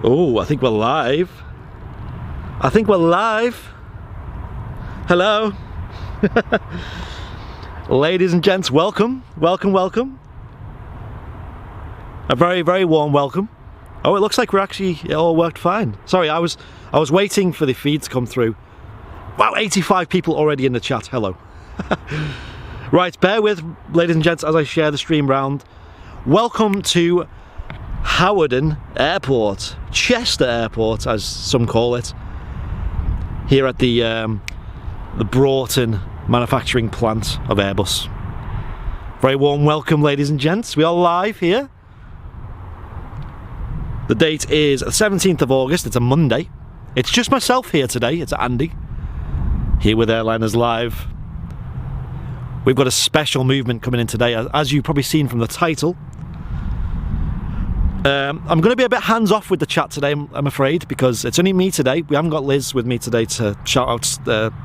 Oh, I think we're live. I think we're live. Hello. Ladies and gents, welcome. Welcome. A very, very warm welcome. Oh, it looks like it all worked fine. Sorry, I was waiting for the feed to come through. Wow, 85 people already in the chat. Hello. Right, bear with, ladies and gents, as I share the stream round. Welcome to Hawarden Airport, Chester Airport, as some call it, here at the Broughton manufacturing plant of Airbus. Very warm welcome, ladies and gents. We are live here. The date is the 17th of August. It's a Monday. It's just myself here today. It's Andy, here with Airliners Live. We've got a special movement coming in today, as you've probably seen from the title. I'm going to be a bit hands-off with the chat today, I'm afraid, because it's only me today. We haven't got Liz with me today to shout out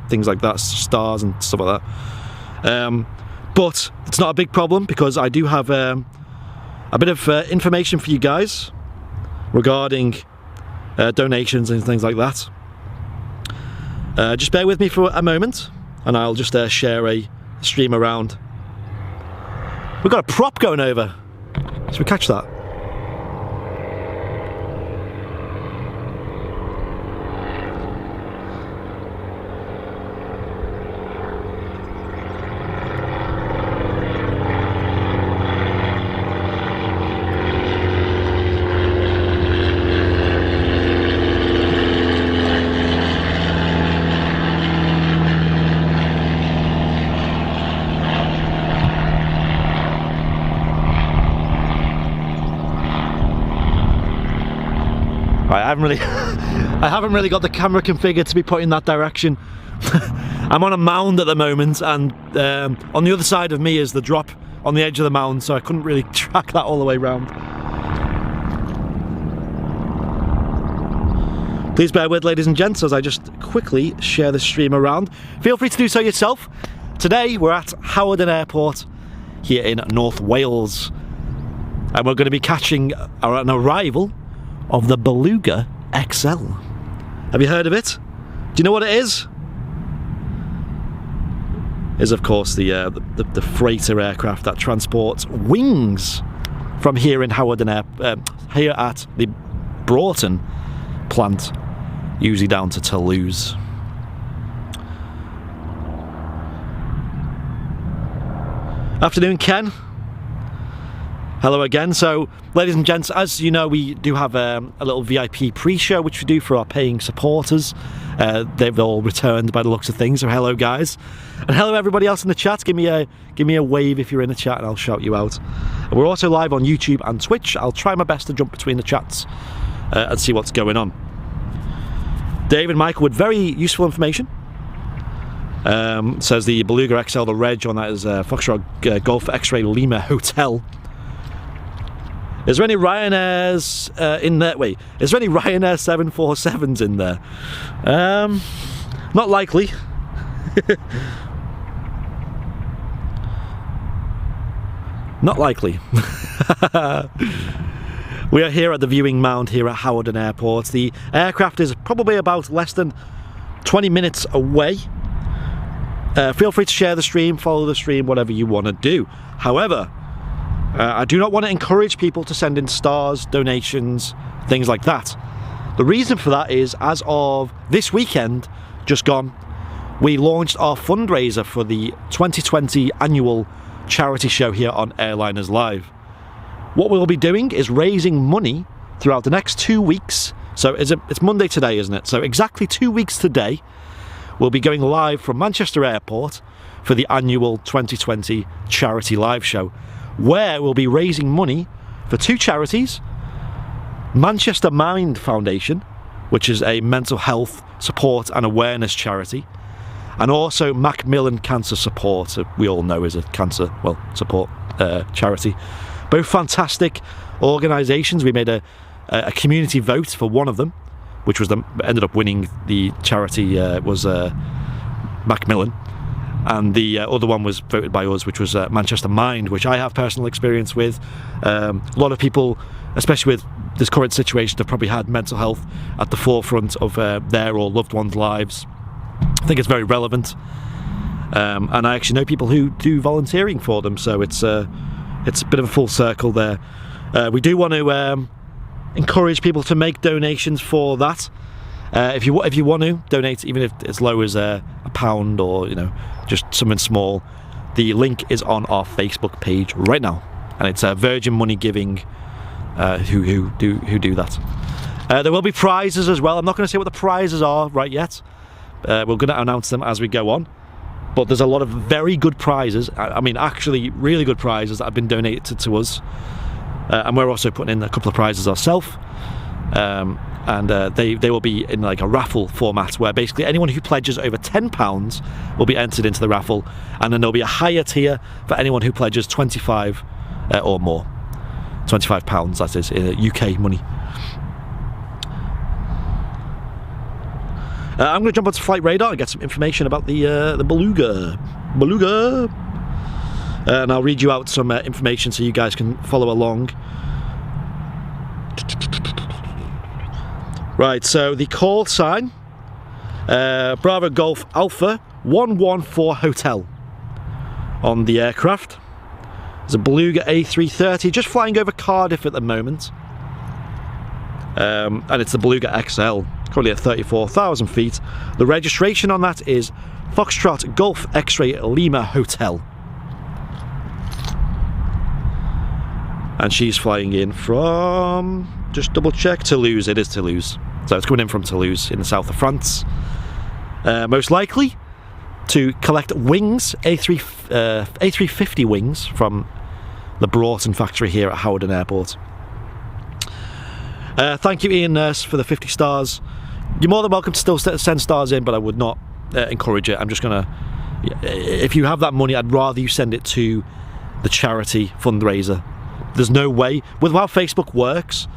things like that, stars and stuff like that. But it's not a big problem, because I do have a bit of information for you guys regarding donations and things like that. Just bear with me for a moment, and I'll just share a stream around. We've got a prop going over. Should we catch that? I haven't really got the camera configured to be put in that direction. I'm on a mound at the moment, and on the other side of me is the drop on the edge of the mound, so I couldn't really track that all the way round. Please bear with, ladies and gents, as I just quickly share the stream around. Feel free to do so yourself. Today we're at Hawarden Airport here in North Wales, and we're going to be catching an arrival of the Beluga XL. Have you heard of it? Do you know what it is? Is of course the freighter aircraft that transports wings from here in Hawarden here at the Broughton plant, usually down to Toulouse. Afternoon, Ken. Hello again. So, ladies and gents, as you know, we do have a little VIP pre-show which we do for our paying supporters. They've all returned by the looks of things, so hello guys. And hello everybody else in the chat. Give me a wave if you're in the chat and I'll shout you out. And we're also live on YouTube and Twitch. I'll try my best to jump between the chats and see what's going on. David Michael with very useful information. Says the Beluga XL, the reg on that is Foxtrot Golf X-Ray Lima Hotel. Is there any Ryanairs in there? Wait, is there any Ryanair 747s in there? Not likely. Not likely. We are here at the viewing mound here at Hawarden Airport. The aircraft is probably about less than 20 minutes away. Feel free to share the stream, follow the stream, whatever you want to do. However, I do not want to encourage people to send in stars, donations, things like that. The reason for that is, as of this weekend, just gone, we launched our fundraiser for the 2020 annual charity show here on Airliners Live. What we'll be doing is raising money throughout the next 2 weeks. So it's Monday today, isn't it? So exactly 2 weeks today, we'll be going live from Manchester Airport for the annual 2020 charity live show, where we'll be raising money for two charities: Manchester Mind Foundation, which is a mental health support and awareness charity, and also Macmillan Cancer Support, we all know is a cancer support charity. Both fantastic organisations. We made a community vote for one of them, which was ended up winning the charity, was Macmillan. And the other one was voted by us, which was Manchester Mind, which I have personal experience with. A lot of people especially with this current situation, they've probably had mental health at the forefront of their or loved ones' lives. I think it's very relevant, and I actually know people who do volunteering for them, so it's a bit of a full circle there. We do want to encourage people to make donations for that. If you want to donate, even if it's low as a £1 or just something small, the link is on our Facebook page right now, and it's Virgin Money Giving who do that. There will be prizes as well. I'm not going to say what the prizes are right yet. We're going to announce them as we go on, but there's a lot of very good prizes. I mean, actually really good prizes that have been donated to us, and we're also putting in a couple of prizes ourselves. And they will be in like a raffle format, where basically anyone who pledges over £10 will be entered into the raffle, and then there'll be a higher tier for anyone who pledges 25 or more. £25, that is, UK money. I'm going to jump onto Flight Radar and get some information about the Beluga, and I'll read you out some information so you guys can follow along. Right, so the call sign, Bravo Golf Alpha 114 Hotel on the aircraft. There's a Beluga A330 just flying over Cardiff at the moment, and it's the Beluga XL, currently at 34,000 feet. The registration on that is Foxtrot Golf X-Ray Lima Hotel, and she's flying in from, just double check, Toulouse. It is Toulouse, so it's coming in from Toulouse in the south of France, most likely to collect wings, A350 wings from the Broughton factory here at Hawarden Airport. Thank you, Ian Nurse, for the 50 stars. You're more than welcome to still send stars in, but I would not encourage it. I'm just gonna, if you have that money, I'd rather you send it to the charity fundraiser. There's no way, with how Facebook works,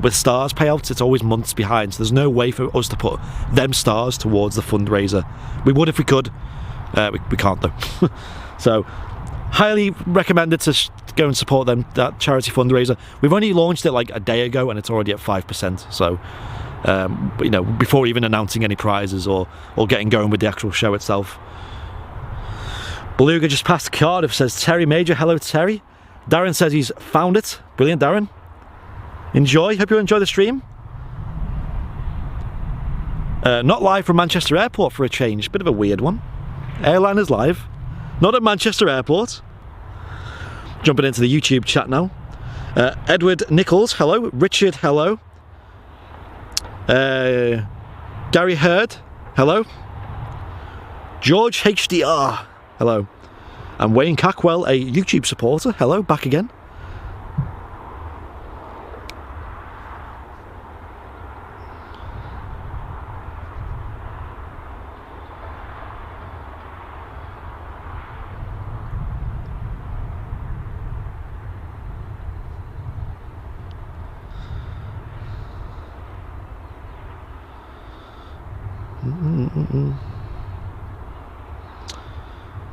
with stars payouts, it's always months behind, so there's no way for us to put them stars towards the fundraiser. We would if we could, we can't though. So highly recommended to go and support them, that charity fundraiser. We've only launched it like a day ago and it's already at 5%, so before even announcing any prizes or getting going with the actual show itself. Beluga just passed Cardiff, says Terry Major. Hello Terry. Darren says he's found it. Brilliant, Darren. Enjoy. Hope you enjoy the stream. Not live from Manchester Airport for a change. Bit of a weird one. Airliners live. Not at Manchester Airport. Jumping into the YouTube chat now. Edward Nichols, hello. Richard, hello. Gary Hurd, hello. George HDR, hello. And Wayne Cackwell, a YouTube supporter, hello, back again.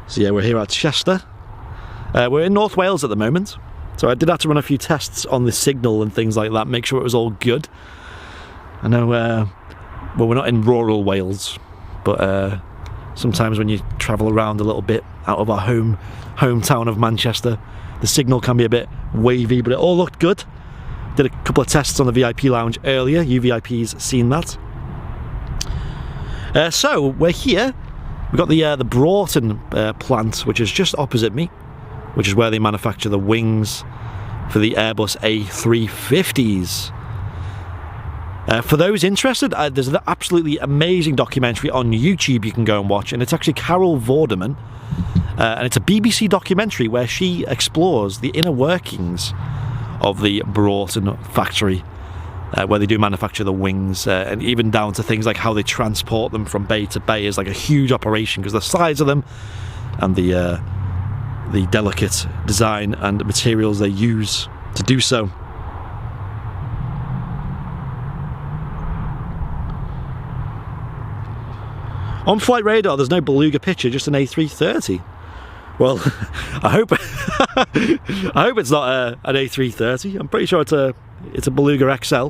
So yeah, we're here at Chester. We're in North Wales at the moment, so I did have to run a few tests on the signal and things like that, make sure it was all good. I know, well, we're not in rural Wales, but sometimes when you travel around a little bit out of our hometown of Manchester, the signal can be a bit wavy, but it all looked good. Did a couple of tests on the VIP lounge earlier. You VIPs seen that. So we're here. We've got the Broughton plant, which is just opposite me, which is where they manufacture the wings for the Airbus A350s. For those interested, there's an absolutely amazing documentary on YouTube you can go and watch, and it's actually Carol Vorderman, and it's a BBC documentary where she explores the inner workings of the Broughton factory, where they do manufacture the wings, and even down to things like how they transport them from bay to bay is like a huge operation because the size of them and the delicate design and materials they use to do so. On Flight Radar, there's no Beluga picture, just an A330. Well, I hope I hope it's not an A330. I'm pretty sure it's a Beluga XL.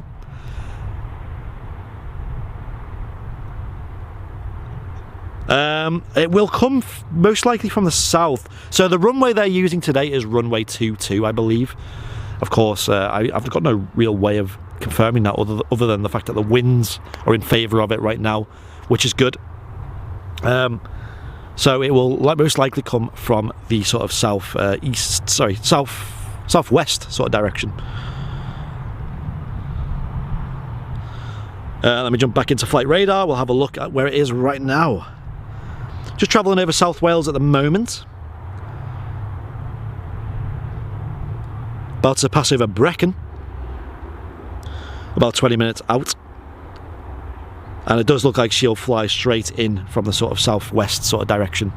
It will come most likely from the south. So the runway they're using today is runway 22, I believe. Of course, I've got no real way of confirming that other than the fact that the winds are in favour of it right now, which is good. So it will most likely come from the sort of southwest sort of direction. Let me jump back into flight radar. We'll have a look at where it is right now. Just travelling over South Wales at the moment. About to pass over Brecon. About 20 minutes out. And it does look like she'll fly straight in from the sort of southwest sort of direction.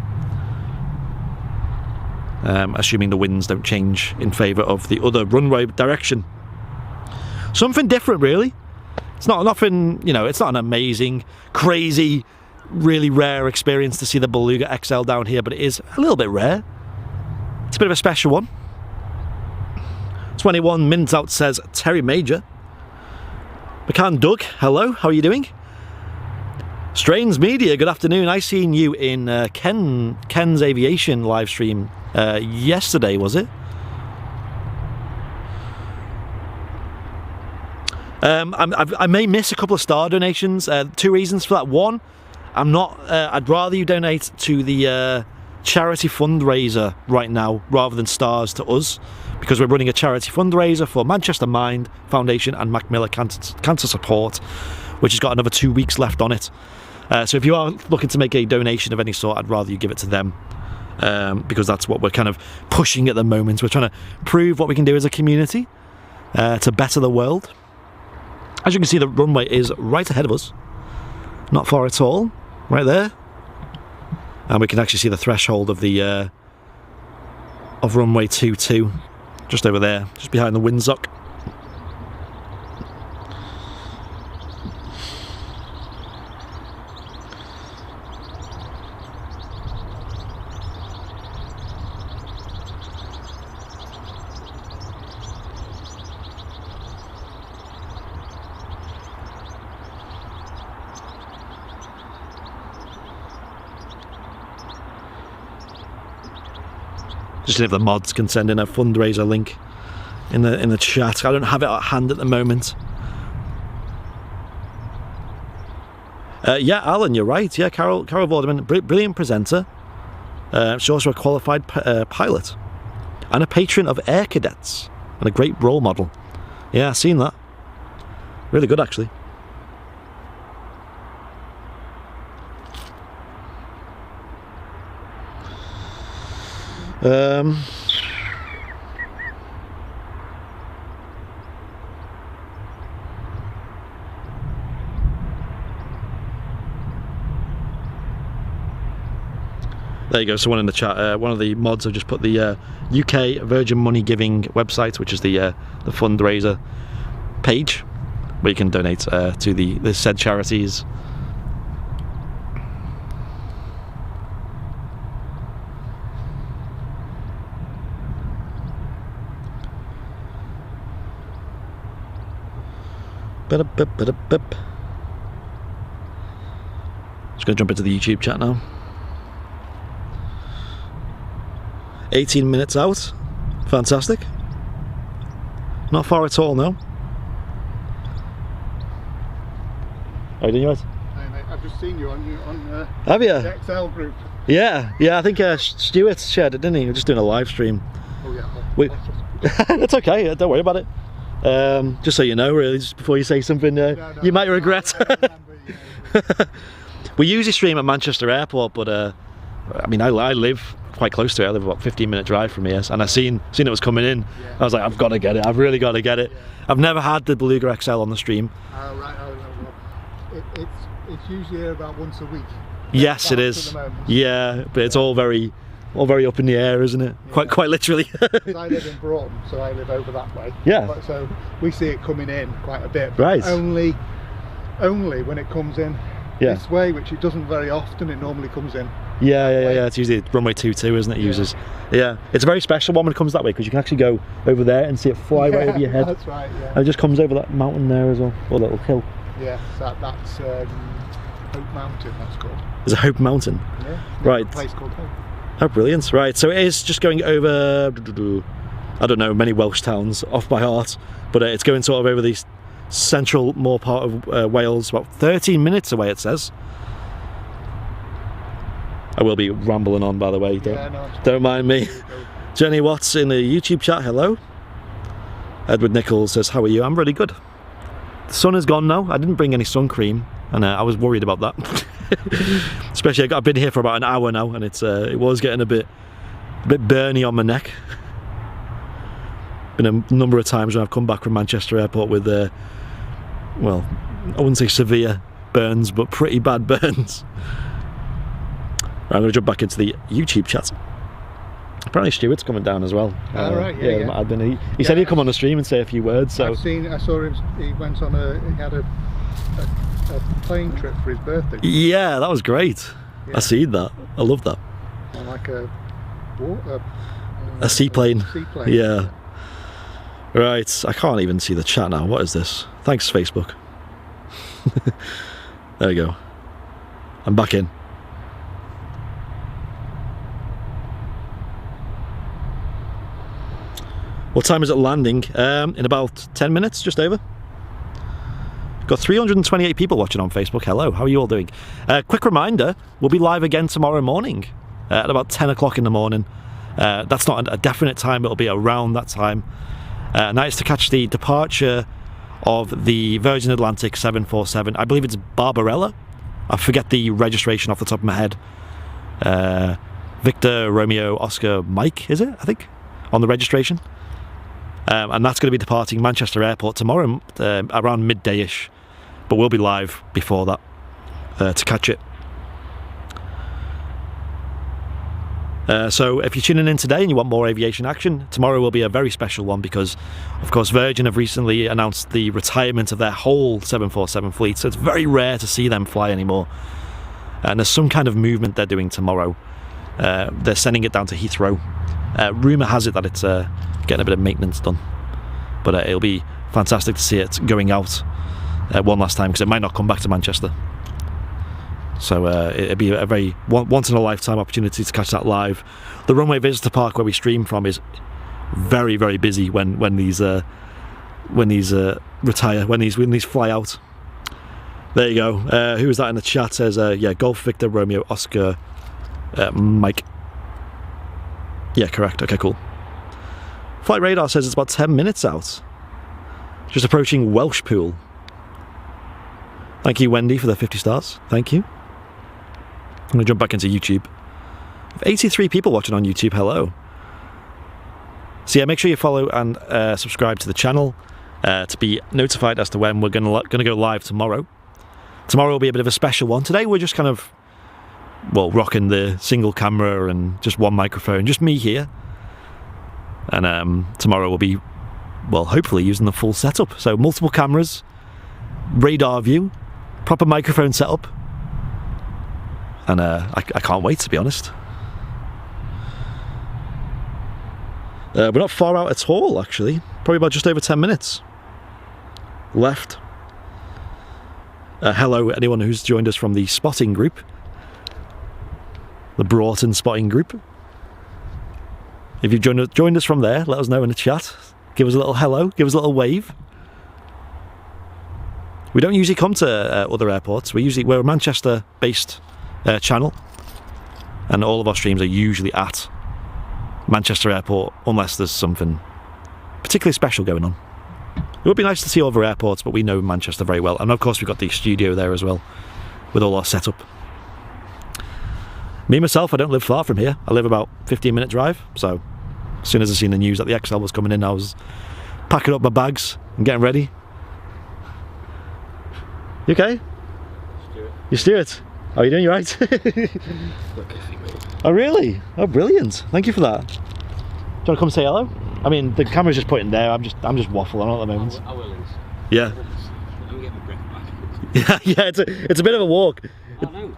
Assuming the winds don't change in favour of the other runway direction. Something different, really. It's not nothing, you know, it's not an amazing, crazy, really rare experience to see the Beluga XL down here, but it is a little bit rare. It's a bit of a special one. 21 minutes out, says Terry Major. McCann Doug, hello, how are you doing? Strains Media, good afternoon. I seen you in Ken's Aviation live stream yesterday, was it? I may miss a couple of star donations. Two reasons for that. One, I'm not. I'd rather you donate to the charity fundraiser right now rather than stars to us, because we're running a charity fundraiser for Manchester Mind Foundation and Mac Miller Cancer Support, which has got another 2 weeks left on it. So if you are looking to make a donation of any sort, I'd rather you give it to them, because that's what we're kind of pushing at the moment. We're trying to prove what we can do as a community to better the world. As you can see, the runway is right ahead of us, not far at all, right there, and we can actually see the threshold of the of runway 22 just over there, just behind the windsock. Just if the mods can send in a fundraiser link in the chat. I don't have it at hand at the moment. Yeah, Alan, you're right. Yeah, Carol Vorderman, brilliant presenter. She's also a qualified pilot and a patron of Air Cadets and a great role model. Yeah, I've seen that. Really good, actually. There you go, someone in the chat, one of the mods have just put the UK Virgin Money Giving website, which is the fundraiser page, where you can donate to the said charities. Just going to jump into the YouTube chat now. 18 minutes out. Fantastic. Not far at all now. How are you doing, right? Hey mate, I've just seen you on have you? the XL group. Yeah, I think Stuart shared it, didn't he? We're just doing a live stream. Oh yeah. That's okay, don't worry about it. Just so you know, really, just before you say something you might regret. We usually stream at Manchester Airport, but I mean, I live quite close to it. I live about 15-minute drive from here, and I seen it was coming in. Yeah. I was like, I've got to get it. I've really got to get it. Yeah. I've never had the Beluga XL on the stream. Right. It's usually about once a week. Yes, it is. Yeah, but it's all very up in the air, isn't it? Yeah. Quite literally. I live in Broughton, so I live over that way. Yeah. So we see it coming in quite a bit. Right. Only when it comes in this way, which it doesn't very often. It normally comes in Yeah. It's usually runway 22, isn't it? Uses. Yeah. It's a very special one when it comes that way because you can actually go over there and see it fly right over your head. That's right. Yeah. And it just comes over that mountain there as well, or little hill. Yeah. That's Hope Mountain. That's called. Is it Hope Mountain? Yeah. Right. A place called Hope. Oh, brilliant. Right. So it is just going over. I don't know many Welsh towns off by heart, but it's going sort of over the central more part of Wales, about 13 minutes away. It says. I will be rambling on, by the way. Don't mind me. Jenny Watts in the YouTube chat, hello. Edward Nichols says, how are you? I'm really good. The sun is gone now. I didn't bring any sun cream, and I was worried about that. Especially, I've been here for about an hour now, and it was getting a bit burny on my neck. Been a number of times when I've come back from Manchester Airport with, well, I wouldn't say severe burns, but pretty bad burns. I'm going to jump back into the YouTube chat. Apparently Stuart's coming down as well. Right, yeah. He said he'd come on the stream and say a few words. So I saw him. He went on he had a plane trip for his birthday. Yeah, that was great. Yeah. I seen that. I love that. On like a seaplane. Seaplane. Yeah. Right. I can't even see the chat now. What is this? Thanks, Facebook. There we go. I'm back in. What time is it landing? In about 10 minutes, just over. Got 328 people watching on Facebook. Hello, how are you all doing? Quick reminder, we'll be live again tomorrow morning at about 10 o'clock in the morning. That's not a definite time, it'll be around that time. And that is to catch the departure of the Virgin Atlantic 747. I believe it's Barbarella. I forget the registration off the top of my head. Victor Romeo Oscar Mike, is it? I think, on the registration. And that's going to be departing Manchester Airport tomorrow around midday-ish, but we'll be live before that to catch it. So if you're tuning in today and you want more aviation action, tomorrow will be a very special one because, of course, Virgin have recently announced the retirement of their whole 747 fleet, so it's very rare to see them fly anymore. And there's some kind of movement they're doing tomorrow. They're sending it down to Heathrow. Rumour has it that it's getting a bit of maintenance done, but it'll be fantastic to see it going out one last time because it might not come back to Manchester. So it'd be a very once in a lifetime opportunity to catch that live. The Runway Visitor Park where we stream from is very, very busy when these retire, when these fly out. There you go. Who was that in the chat? Says yeah, Golf Victor Romeo Oscar Mike. Yeah, correct. Okay, cool. Flight Radar says it's about 10 minutes out. Just approaching Welsh Pool. Thank you, Wendy, for the 50 stars. Thank you. I'm going to jump back into YouTube. 83 people watching on YouTube. Hello. So yeah, make sure you follow and subscribe to the channel to be notified as to when we're going to go live tomorrow. Tomorrow will be a bit of a special one. Today we're just kind of, well, rocking the single camera and just one microphone, just me here. And tomorrow we'll be, well, hopefully using the full setup. So multiple cameras, radar view, proper microphone setup. And I can't wait, to be honest. We're not far out at all, actually. Probably about just over 10 minutes left. Hello, anyone who's joined us from the spotting group. The Broughton spotting group. If you've joined us from there, let us know in the chat. Give us a little hello, give us a little wave. We don't usually come to other airports. We're a Manchester-based channel, and all of our streams are usually at Manchester Airport, unless there's something particularly special going on. It would be nice to see other airports, but we know Manchester very well, and of course we've got the studio there as well, with all our setup. Me myself, I don't live far from here. I live about 15-minute drive, so as soon as I seen the news that the XL was coming in, I was packing up my bags and getting ready. You okay? Stuart. You're Stuart. How are you doing? You right? Oh really? Oh brilliant! Thank you for that. Do you want to come say hello? I mean, the camera's just pointing there. I'm just waffling on at the moment. I will. Yeah. I'm getting my breath back. Yeah. It's a bit of a walk. I know.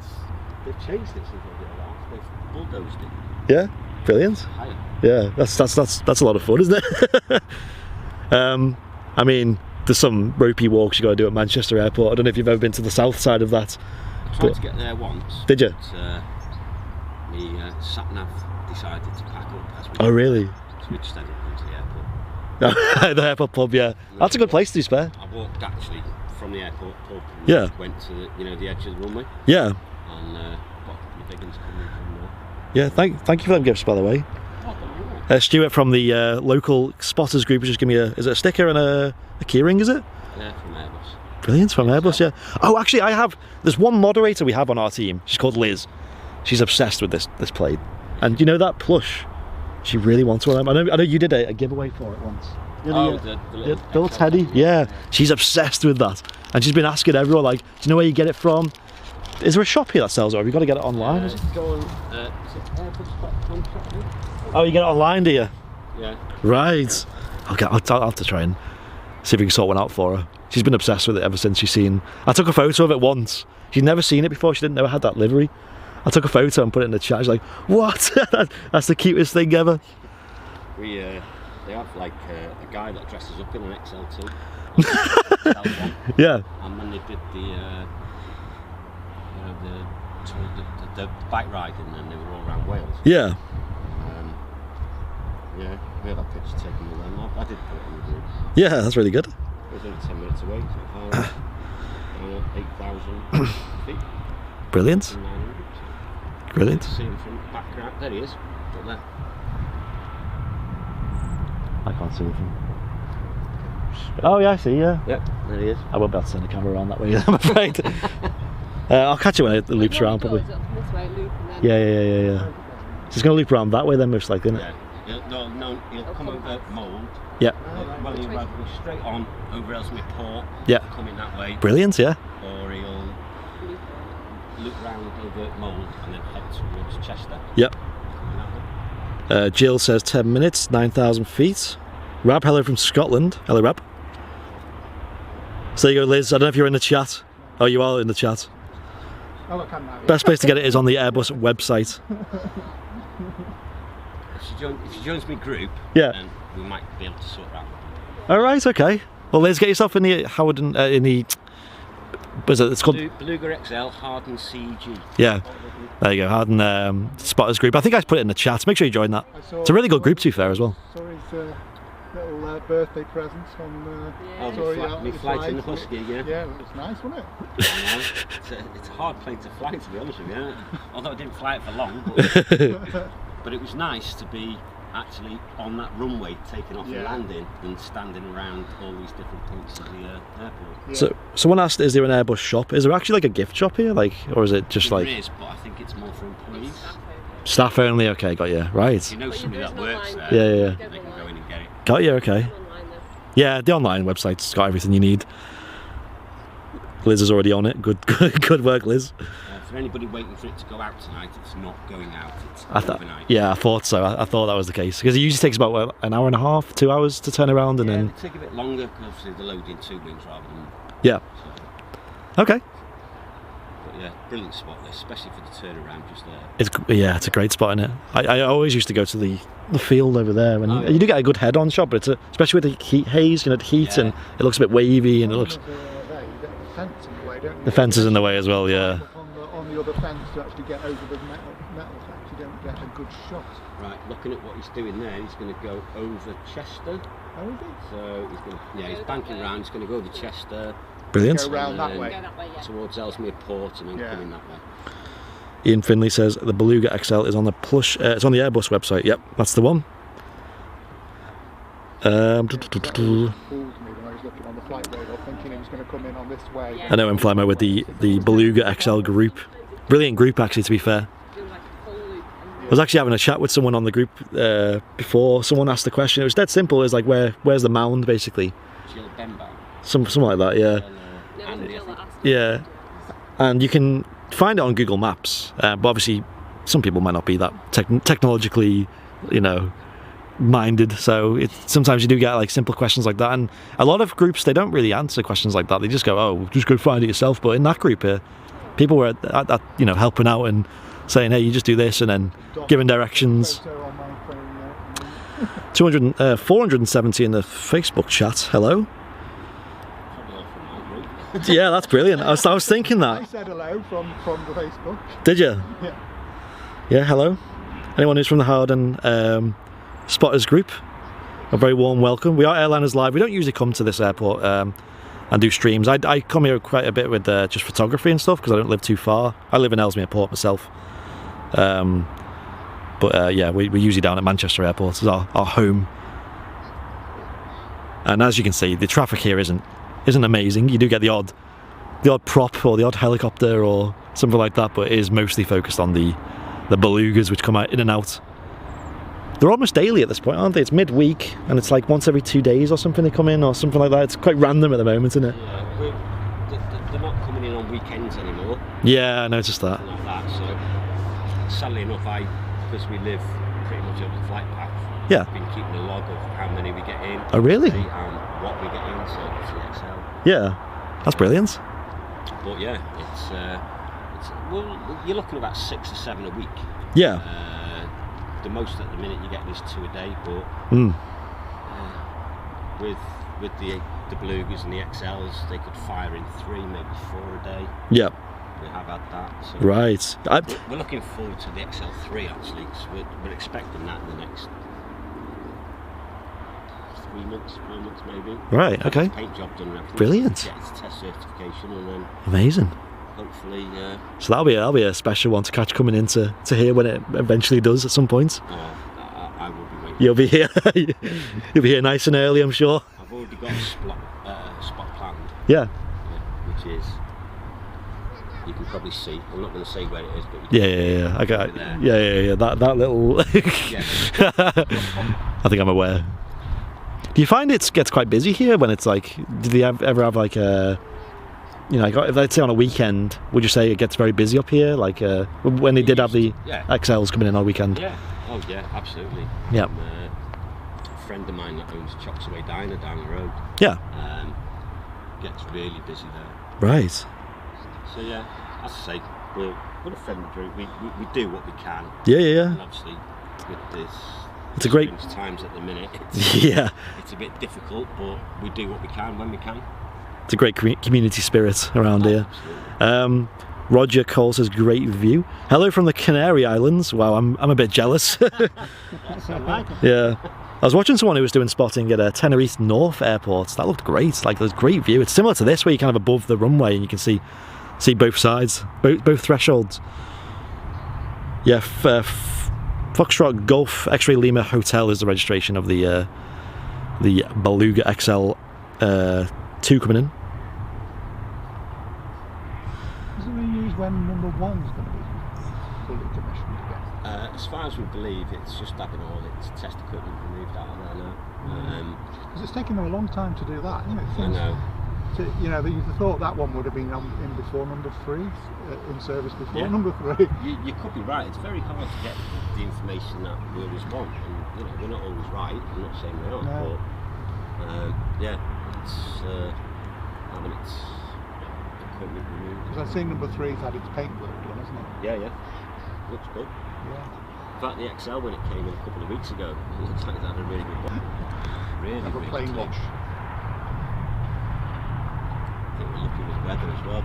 They've changed it since I did bulldozed it. Yeah, brilliant. Higher. Yeah, that's a lot of fun, isn't it? I mean, there's some ropey walks you got to do at Manchester Airport. I don't know if you've ever been to the south side of that. I tried to get there once. Did you? But, the sat nav decided to pack up as we Oh, really? So we just ended up going to the airport. The airport pub, yeah. That's a good place to be fair. I walked actually from the airport pub and Yeah. went to the edge of the runway Yeah. and got a couple of big ones coming from there. Yeah, thank you for them gifts, by the way. Oh, don't worry. Stuart from the local spotters group has just given me is it a sticker and a keyring, is it? Yeah, from Airbus. Brilliant, from Airbus, yeah. Oh, actually, there's one moderator we have on our team. She's called Liz. She's obsessed with this plane. And you know that plush? She really wants one of them. I know you did a giveaway for it once. You know, The little teddy, yeah. She's obsessed with that. And she's been asking everyone, like, do you know where you get it from? Is there a shop here that sells it, or have you got to get it online? Is it Airbus.com shop? Oh, you get it online, do you? Yeah. Right. I'll have to try and see if we can sort one out for her. She's been obsessed with it ever since she's seen. I took a photo of it once. She'd never seen it before. She didn't know it had that livery. I took a photo and put it in the chat. She's like, "What? That's the cutest thing ever." They have like a guy that dresses up in an XL2. XL1. Yeah. And when they did the bike riding, and they were all around Wales. Yeah. Yeah, we had that picture taken with them. I did put it in the group. Yeah, that's really good. It was only 10 minutes away, so 8,000 feet. Brilliant. 900. Brilliant. See him from the background. There he is. Up there. I can't see anything. Oh yeah, I see. Yeah. Yep, there he is. I won't be able to turn the camera around that way, I'm afraid. I'll catch it when it loops around, probably. Yeah. So it's going to loop around that way then, most likely, isn't it? Yeah. He'll come over Mould. Yeah. Well, he'll either go straight on over Ellesmere Port, Yeah. coming that way, Brilliant, yeah. or he'll loop round over Mould and then head towards Chester. Yep. Coming that way. Jill says 10 minutes, 9,000 feet. Rab, hello from Scotland. Hello, Rab. So there you go, Liz. I don't know if you're in the chat. Oh, you are in the chat. Oh, look, I'm married. Best place to get it is on the Airbus website. If she joins my group, Yeah. then we might be able to sort that out. All right, okay. Well, Liz, get yourself in the Hawarden, in the... What is it? It's called... Beluga XL, Hawarden CG. Yeah. There you go, Hawarden Spotters group. I think I put it in the chat. Make sure you join that. It's a really good group, to be fair, as well. Saw his little birthday presents on My flight in the Husky, yeah. Yeah, it was nice, wasn't it? It's a hard plane to fly, to be honest with you. Although I didn't fly it for long, but it was nice to be actually on that runway, taking off and landing, and standing around all these different points of the airport. Yeah. So someone asked, is there an Airbus shop? Is there actually like a gift shop here, like, or is it just like There is, but I think it's more for employees. staff only? Okay, got you. Right. If you know somebody that works there, Yeah. they can go in and get it. Got you. Okay. Yeah, the online website's got everything you need. Liz is already on it. Good work, Liz. For anybody waiting for it to go out tonight, it's not going out. It's overnight. Yeah, I thought so. I thought that was the case because it usually takes about what, an hour and a half, 2 hours to turn around, and then they take a bit longer because obviously they're loading two wings rather than. yeah. So, Okay. but yeah, brilliant spot there, especially for the turnaround just there. It's a great spot, isn't it? I always used to go to the field over there, and you do get a good head-on shot, but it's especially with the heat haze, the heat, and it looks a bit wavy, and it looks. The fence is in the way as well, yeah. On the other fence to actually get over the metal fence, you don't get a good shot. Right, looking at what he's doing there, he's going to go over Chester. Oh, is it? So he's going to, he's banking round. He's going to go over Chester. Brilliant. Go round that way. Towards Ellesmere Port and then coming that way. Ian Finley says the Beluga XL is on the it's on the Airbus website. Yep, that's the one. Fooled me when I was looking on the flight radar, thinking he was going to come in on this way. I know I'm flying with the Beluga XL group. Brilliant group, actually, to be fair. I was actually having a chat with someone on the group before someone asked the question. It was dead simple. It was like, where's the mound, basically? Something like that, yeah. Yeah. And you can find it on Google Maps, but obviously some people might not be that technologically, minded, so sometimes you do get like simple questions like that, and a lot of groups, they don't really answer questions like that. They just go, oh, just go find it yourself. But in that group here, people were at helping out and saying, hey, you just do this, and then giving directions. Photo on my phone, 470 in the Facebook chat. Hello. Probably all from my group. Yeah, that's brilliant. I was thinking I that. said hello from the Facebook. Did you? Yeah. Yeah, hello. Anyone who's from the Hawarden spotters group, a very warm welcome. We are Airliners Live. We don't usually come to this airport and do streams. I come here quite a bit with just photography and stuff because I don't live too far. I live in Ellesmere Port myself. But yeah, we're usually down at Manchester Airport as our home. And as you can see, the traffic here isn't amazing. You do get the odd prop or the odd helicopter or something like that, but it is mostly focused on the belugas which come out in and out. They're almost daily at this point, aren't they? It's midweek and it's like once every 2 days or something they come in or something like that. It's quite random at the moment, isn't it? Yeah, they're not coming in on weekends anymore. Yeah, I noticed that. Like that. So sadly enough, because we live pretty much over the flight path, Yeah. I've been keeping a log of how many we get in. Oh, really? And what we get in, so it's the XL. Yeah, that's brilliant. But yeah, well, you're looking about 6 or 7 a week. Yeah. The most at the minute you're getting is 2 a day, but with the Belugas and the XLs, they could fire in 3, maybe 4 a day. Yeah. We have had that. So Right. we're looking forward to the XL3 actually, because we're expecting that in the next 3 months, 4 months maybe. Right. Okay. Paint job done and everything. Brilliant. Get its test certification and then Amazing. hopefully. So that'll be a special one to catch coming in to hear when it eventually does at some point. I will be waiting. You'll be here. You'll be here nice and early, I'm sure. I've already got a spot planned. Yeah. Which is, you can probably see. I'm not going to say where it is, but you can Yeah. I got. it there. Yeah. That little. Yeah. I think I'm aware. Do you find it gets quite busy here when it's like? Do they ever have like a? You know, if let's say on a weekend, would you say it gets very busy up here? Like when they did have the XLs coming in on a weekend? Yeah. Oh yeah, absolutely. Yeah. A friend of mine that owns Chocks Away Diner down the road. Yeah. Gets really busy there. Right. So yeah, as I say, we're a friendly group. We do what we can. Yeah. And obviously, with this, It's a great. times at the minute. Yeah. It's a bit difficult, but we do what we can when we can. It's a great community spirit around here. Absolutely. Roger Cole says, great view. Hello from the Canary Islands. Wow, I'm a bit jealous. That's all right. Yeah. I was watching someone who was doing spotting at Tenerife North Airport. That looked great. Like, there's great view. It's similar to this, where you're kind of above the runway and you can see both sides, both thresholds. Yeah, Foxtrot Golf X-Ray Lima Hotel is the registration of the Beluga XL 2 coming in. Does it really news when number 1's going to be fully commissioned again? As far as we believe, it's just having all its test equipment removed out of there now. Because it's taken them a long time to do that, isn't it? I know. You'd have thought that one would have been in before number 3, in service before number 3. You could be right. It's very hard to get the information that we always want, and we're not always right. I'm not saying we aren't, No. but yeah, it's having its equipment removed. Because I've seen number 3's had its paintwork done, hasn't it? Yeah, looks good. Yeah. In fact, the XL when it came in a couple of weeks ago, it looks like it had a really good one. Really, Have a really plain clean. wash. I think we're lucky with the weather as well.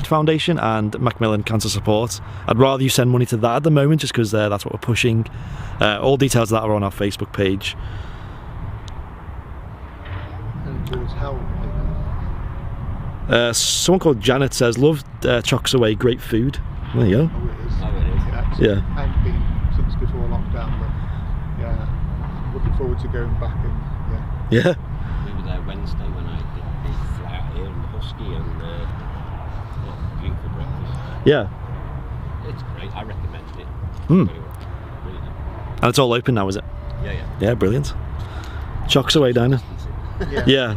Foundation and Macmillan Cancer Support. I'd rather you send money to that at the moment, just because that's what we're pushing. All details of that are on our Facebook page. And towards hell. Someone called Janet says, love Chocks Away, great food. There you go. Oh, it is. Oh, it is. Yeah. Yeah. I haven't been since before lockdown, but yeah, looking forward to going back and Yeah. We were there Wednesday when I did the fly out here in the Husky and beautiful breakfast. Yeah. It's great. I recommend it. Mm. Very well. Really do. And it's all open now, is it? Yeah. Yeah, brilliant. Chocks Away Diner. Yeah.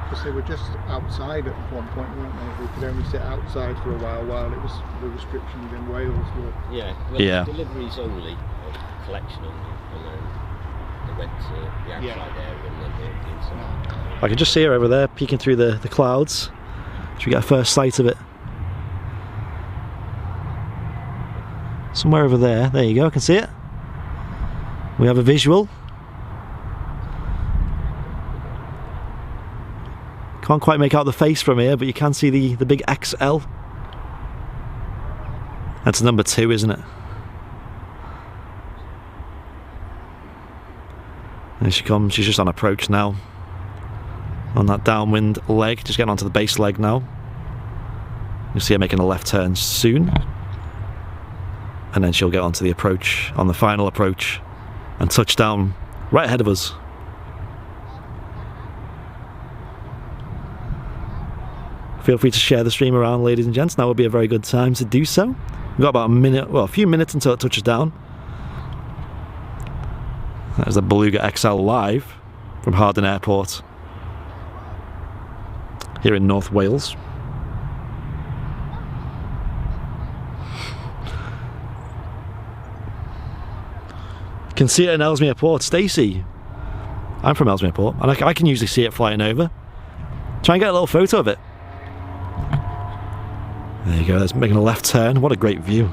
Because they were just outside at one point, weren't they? We could only sit outside for a while it was the restrictions in Wales were. Yeah. Well, Yeah. Deliveries only, or collection only, and then they went to the outside area and then the inside. I can just see her over there peeking through the clouds. Should we get a first sight of it? Somewhere over there. There you go, I can see it. We have a visual. Can't quite make out the face from here, but you can see the big XL. That's number 2, isn't it? There she comes, she's just on approach now. On that downwind leg, just getting onto the base leg now. You'll see her making a left turn soon. And then she'll get onto the approach, on the final approach, and touch down right ahead of us. Feel free to share the stream around, ladies and gents. Now would be a very good time to do so. We've got about a minute, well, a few minutes until it touches down. That is the Beluga XL live from Hawarden Airport here in North Wales. You can see it in Ellesmere Port. Stacey, I'm from Ellesmere Port, and I can usually see it flying over. Try and get a little photo of it. There you go, that's making a left turn. What a great view.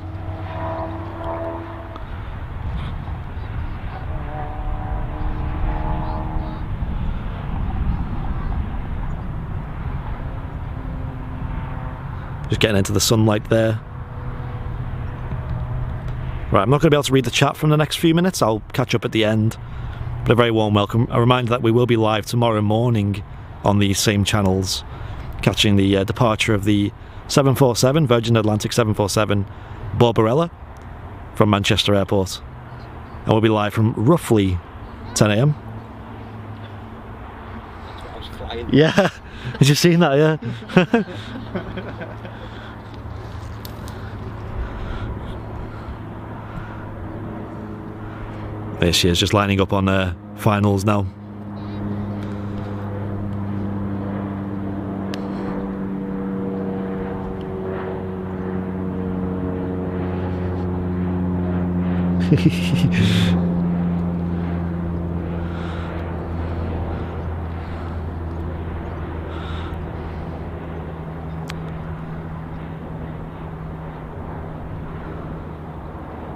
Just getting into the sunlight there. Right, I'm not going to be able to read the chat from the next few minutes. I'll catch up at the end. But a very warm welcome. A reminder that we will be live tomorrow morning on these same channels, catching the departure of the 747, Virgin Atlantic 747 Barbarella from Manchester Airport. And we'll be live from roughly 10 AM. That's what I was flying. Yeah, did you see that? Yeah. There she is, just lining up on finals now.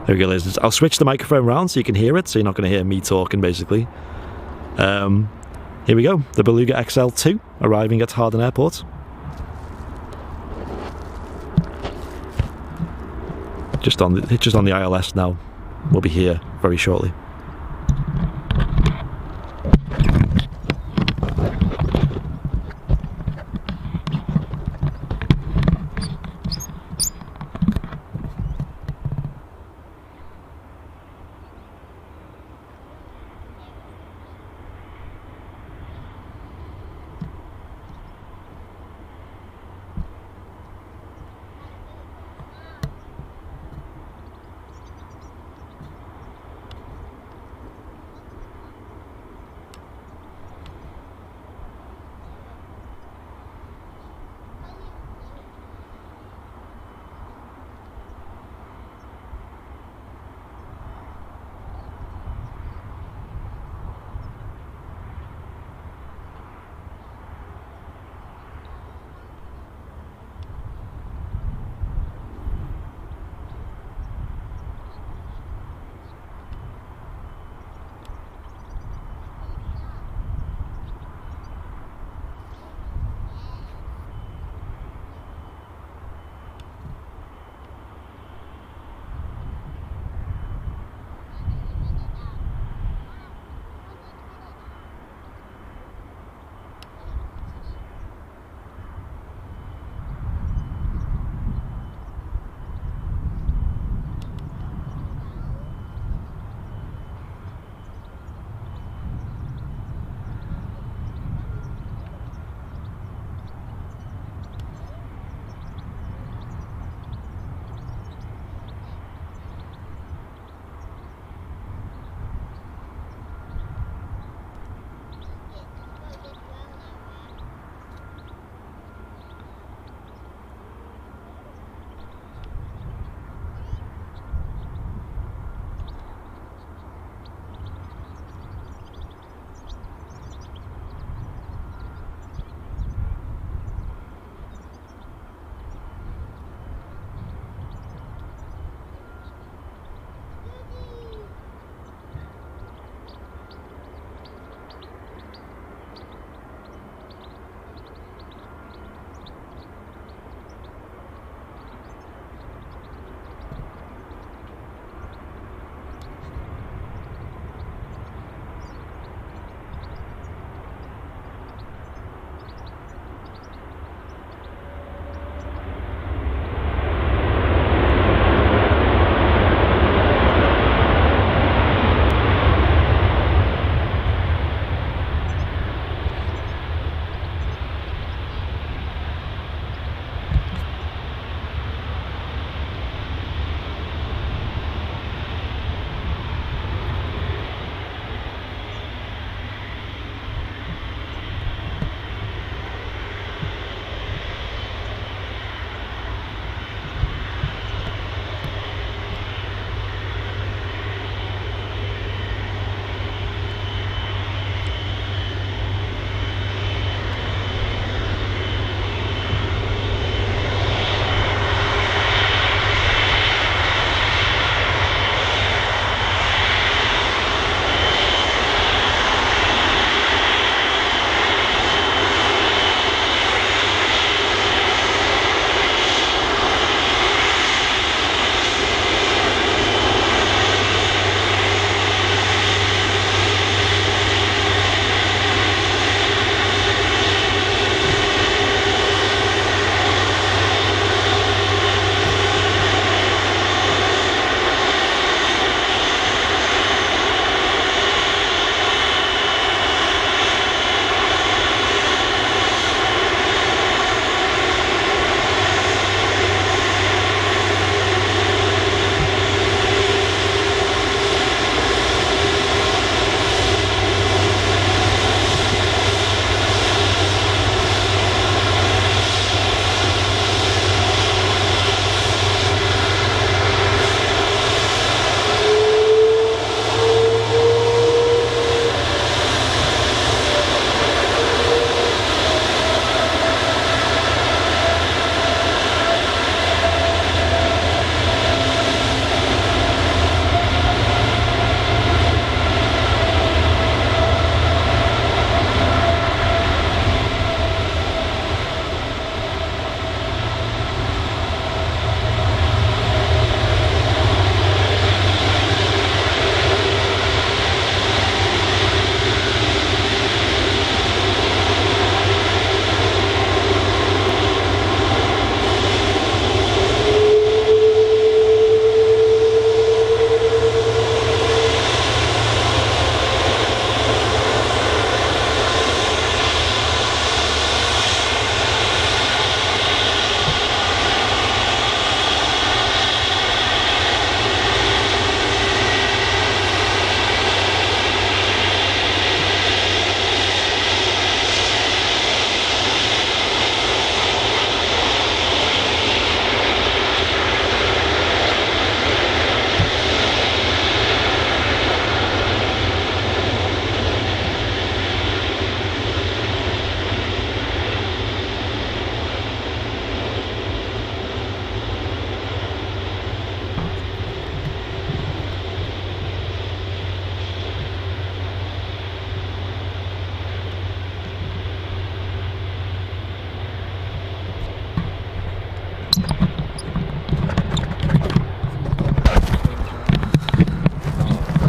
There we go, ladies. I'll switch the microphone around so you can hear it, so you're not going to hear me talking, basically. Here we go, the Beluga XL2 arriving at Hawarden Airport. Just on the ILS now. We'll be here very shortly.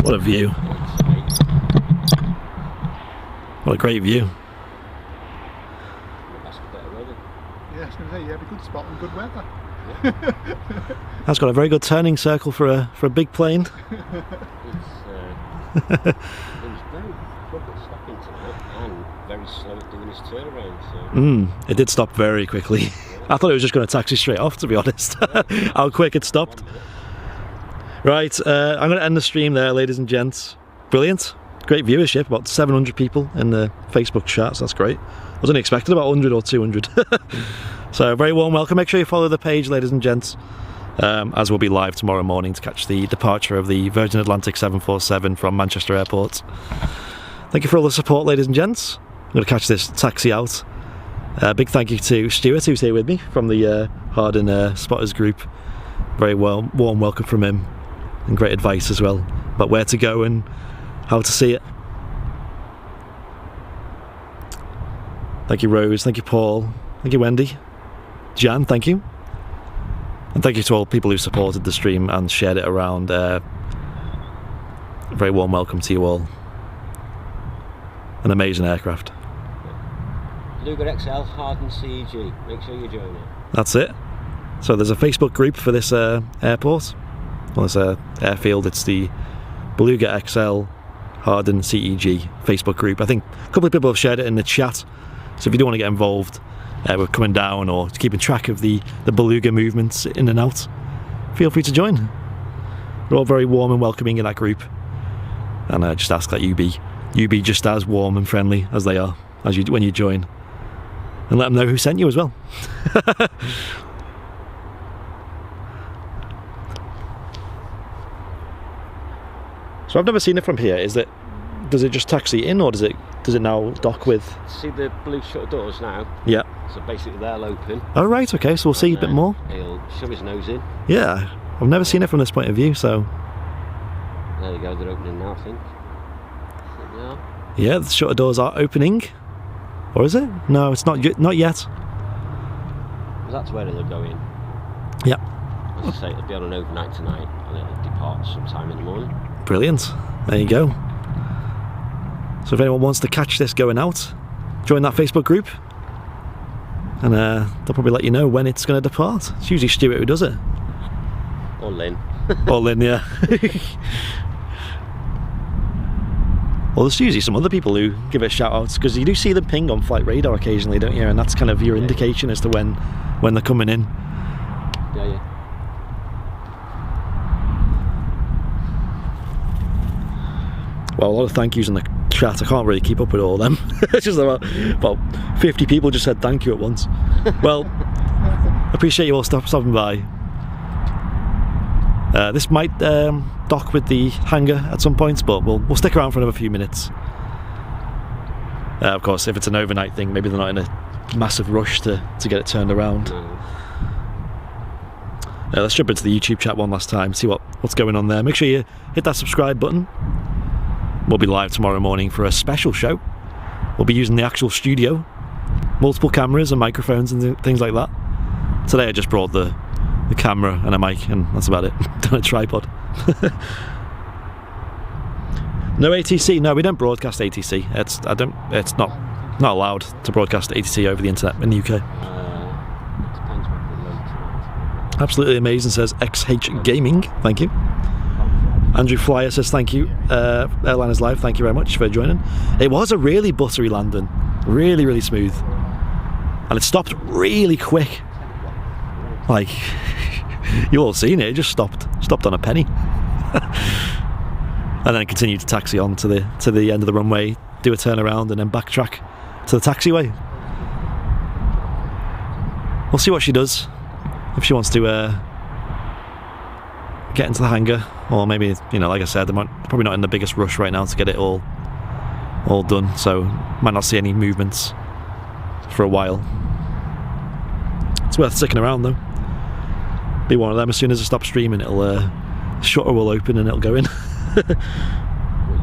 What a view. What a great view. That's a bit of weather. Yeah, I was going to say, yeah, it'd be a good spot and good weather. That's got a very good turning circle for a big plane. It was very quick at stopping tonight and very slow at doing his turnaround. So. It did stop very quickly. I thought it was just going to taxi straight off, to be honest. How quick it stopped. Right, I'm going to end the stream there, ladies and gents. Brilliant. Great viewership, about 700 people in the Facebook chat, so that's great. I was only expecting about 100 or 200. So, very warm welcome. Make sure you follow the page, ladies and gents, as we'll be live tomorrow morning to catch the departure of the Virgin Atlantic 747 from Manchester Airport. Thank you for all the support, ladies and gents. I'm going to catch this taxi out. Big thank you to Stuart, who's here with me from the Hawarden Spotters group. Very warm welcome from him, and great advice as well about where to go and how to see it. Thank you, Rose. Thank you, Paul. Thank you, Wendy. Jan, thank you. And thank you to all people who supported the stream and shared it around. Very warm welcome to you all. An amazing aircraft. Beluga XL, Hawarden CEG. Make sure you join it. That's it. So there's a Facebook group for this airport. Well, this airfield. It's the Beluga XL Hawarden CEG Facebook group. I think a couple of people have shared it in the chat. So if you do want to get involved with coming down or keeping track of the Beluga movements in and out, feel free to join. We're all very warm and welcoming in that group. And I just ask that you be just as warm and friendly as they are when you join. And let them know who sent you as well. So I've never seen it from here. Does it just taxi in, or does it now dock with? See the blue shutter doors now? Yeah. So basically they'll open. Oh right, okay. So we'll see a bit more. He'll shove his nose in. Yeah, I've never seen it from this point of view. So there you go. They're opening now, I think. Yeah, the shutter doors are opening. Or is it? No, it's not yet. That's where it'll go in. Yeah. As I say, it'll be on an overnight tonight and it'll depart sometime in the morning. Brilliant. There you go. So if anyone wants to catch this going out, join that Facebook group. And they'll probably let you know when it's going to depart. It's usually Stuart who does it. Or Lynn. Or Lynn, yeah. Well, there's usually some other people who give it shout outs, because you do see them ping on flight radar occasionally, don't you? And that's kind of your indication as to when they're coming in. Yeah. Well, a lot of thank yous in the chat. I can't really keep up with all of them. It's just about 50 people just said thank you at once. Well, appreciate you all stopping by. This might dock with the hangar at some point, but we'll stick around for another few minutes. Of course, if it's an overnight thing, maybe they're not in a massive rush to get it turned around. Let's jump into the YouTube chat one last time, see what's going on there. Make sure you hit that subscribe button. We'll be live tomorrow morning for a special show. We'll be using the actual studio, multiple cameras and microphones and things like that. Today I just brought the camera and a mic, and that's about it. Done a tripod. No ATC. No, we don't broadcast ATC. It's not allowed to broadcast ATC over the internet in the UK. Absolutely amazing, says XH Gaming. Thank you. Andrew Flyer says thank you. Airliners Live, thank you very much for joining. It was a really buttery landing, really, really smooth, and it stopped really quick. Like, you all seen it. It just stopped on a penny, and then continued to taxi on to the end of the runway, do a turnaround, and then backtrack to the taxiway. We'll see what she does, if she wants to get into the hangar, or maybe, like I said, they're probably not in the biggest rush right now to get it all done, so might not see any movements for a while. It's worth sticking around though. Be one of them. As soon as I stop streaming, the shutter will open and it'll go in. What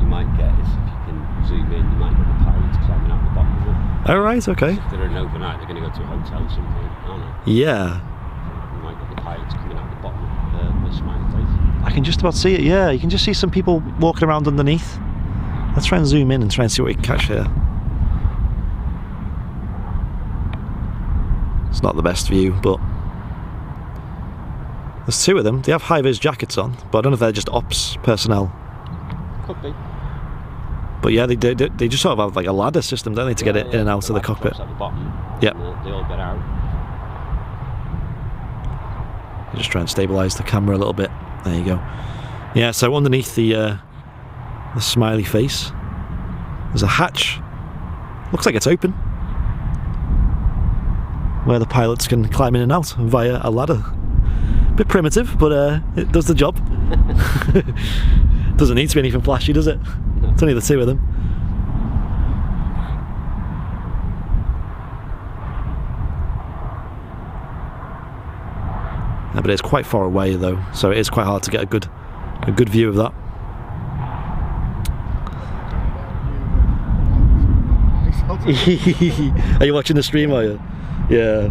you might get is, if you can zoom in, you might get the pilots climbing out the bottom of it. Oh right, okay. If they're in overnight, they're going to go to a hotel or something, aren't they? Yeah. You might get the pilots coming out the bottom of the smiley face. I can just about see it, yeah. You can just see some people walking around underneath. Let's try and zoom in and try and see what we can catch here. It's not the best view, but there's two of them. They have high-vis jackets on, but I don't know if they're just ops personnel. Could be. But yeah, they just sort of have like a ladder system, don't they, to get it in and out of the cockpit. At the bottom. Yep. They all get out. Just try and stabilise the camera a little bit. There you go. Yeah, so underneath the smiley face, there's a hatch. Looks like it's open, where the pilots can climb in and out via a ladder. Bit primitive, but it does the job. Doesn't need to be anything flashy, does it? It's only the two of them. Yeah, but it's quite far away though, so it is quite hard to get a good view of that. Are you watching the stream, are you? Yeah.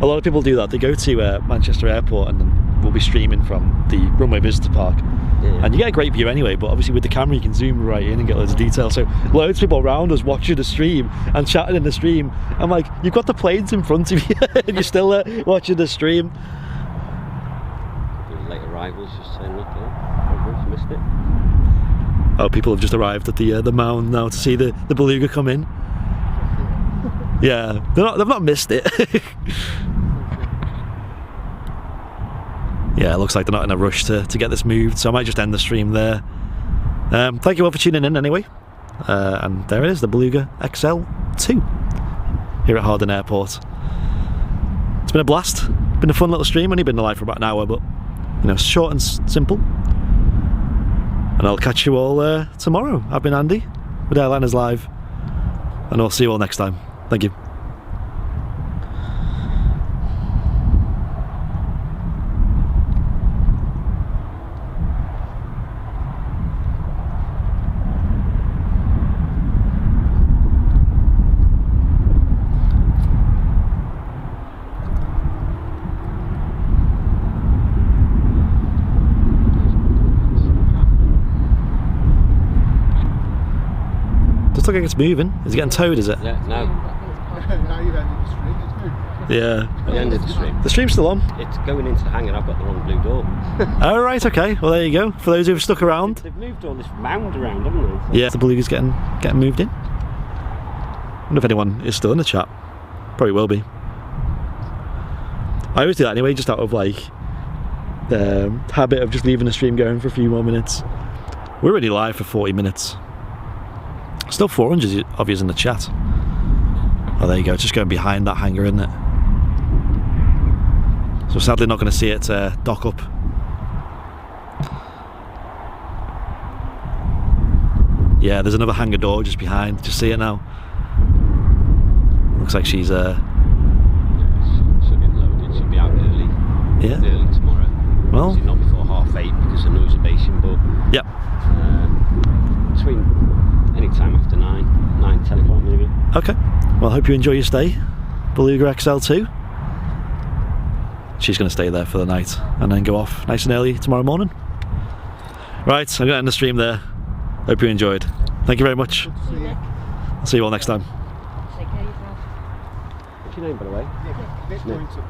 A lot of people do that. They go to Manchester Airport and then we'll be streaming from the Runway Visitor Park. Yeah. And you get a great view anyway, but obviously with the camera you can zoom right in and get loads of detail. So loads of people around us watching the stream and chatting in the stream. I'm like, you've got the planes in front of you and you're still watching the stream. Late arrivals just saying, look, I've missed it. Oh, people have just arrived at the mound now to see the Beluga come in. Yeah, they've not missed it. Yeah, it looks like they're not in a rush to get this moved, so I might just end the stream there. Thank you all for tuning in anyway. And there it is, the Beluga XL 2 here at Hawarden Airport. It's been a blast, been a fun little stream, only been live for about an hour, but you know, short and simple. And I'll catch you all tomorrow. I've been Andy with Airliners Live, and I'll see you all next time. Thank you. Does look like it's moving. Is it getting towed, is it? Yeah, no. Now you've ended the stream, it's moved. Yeah. The end of the stream. The stream's still on. It's going into the hangar. I've got the wrong blue door. Oh, right, okay. Well, there you go. For those who've stuck around. They've moved all this mound around, haven't they? Yeah, the Beluga's getting moved in. I wonder if anyone is still in the chat. Probably will be. I always do that anyway, just out of like the habit of just leaving the stream going for a few more minutes. We're already live for 40 minutes. Still 400 of you in the chat. Oh, there you go. Just going behind that hangar, isn't it? So sadly not going to see it dock up. Yeah, there's another hangar door just behind. Just see it now. Looks like she's She'll get loaded. She'll be out early. Yeah. Early tomorrow. Well. Obviously not before 8:30 because of noise abatement, but Yep. between any time after 9, 10 o'clock maybe. Okay. Well, I hope you enjoy your stay. Beluga XL2. She's going to stay there for the night and then go off nice and early tomorrow morning. Right, I'm going to end the stream there. Hope you enjoyed. Thank you very much. I'll see you all next time. Take care of yourself. What's your name, by the way? Nick points up.